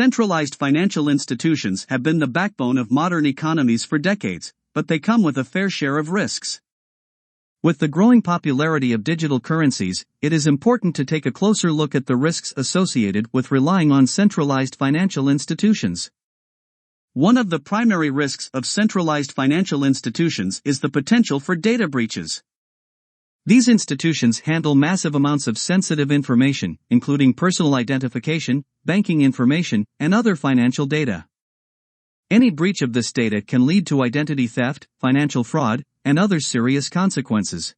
Decentralized financial institutions have been the backbone of modern economies for decades, but they come with a fair share of risks. With the growing popularity of digital currencies, it is important to take a closer look at the risks associated with relying on centralized financial institutions. One of the primary risks of centralized financial institutions is the potential for data breaches. These institutions handle massive amounts of sensitive information, including personal identification, banking information, and other financial data. Any breach of this data can lead to identity theft, financial fraud, and other serious consequences.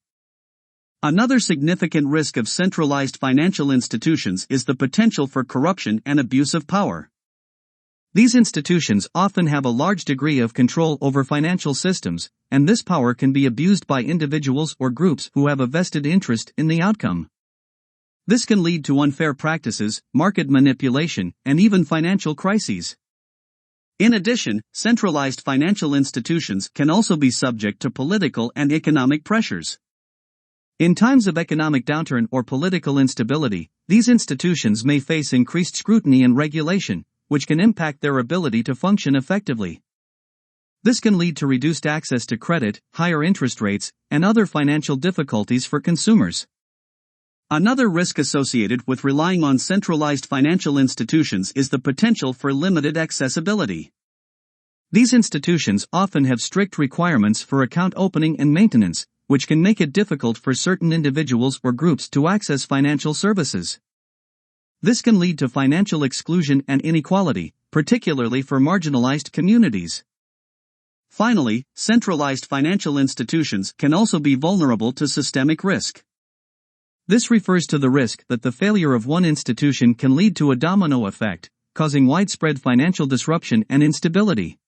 Another significant risk of centralized financial institutions is the potential for corruption and abuse of power. These institutions often have a large degree of control over financial systems, and this power can be abused by individuals or groups who have a vested interest in the outcome. This can lead to unfair practices, market manipulation, and even financial crises. In addition, centralized financial institutions can also be subject to political and economic pressures. In times of economic downturn or political instability, these institutions may face increased scrutiny and regulation, which can impact their ability to function effectively. This can lead to reduced access to credit, higher interest rates, and other financial difficulties for consumers. Another risk associated with relying on centralized financial institutions is the potential for limited accessibility. These institutions often have strict requirements for account opening and maintenance, which can make it difficult for certain individuals or groups to access financial services. This can lead to financial exclusion and inequality, particularly for marginalized communities. Finally, centralized financial institutions can also be vulnerable to systemic risk. This refers to the risk that the failure of one institution can lead to a domino effect, causing widespread financial disruption and instability.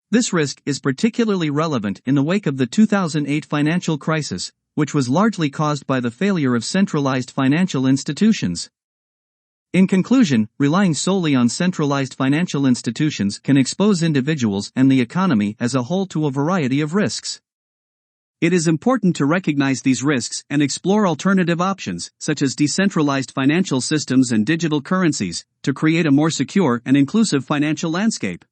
This risk is particularly relevant in the wake of the 2008 financial crisis, which was largely caused by the failure of centralized financial institutions. In conclusion, relying solely on centralized financial institutions can expose individuals and the economy as a whole to a variety of risks. It is important to recognize these risks and explore alternative options, such as decentralized financial systems and digital currencies, to create a more secure and inclusive financial landscape.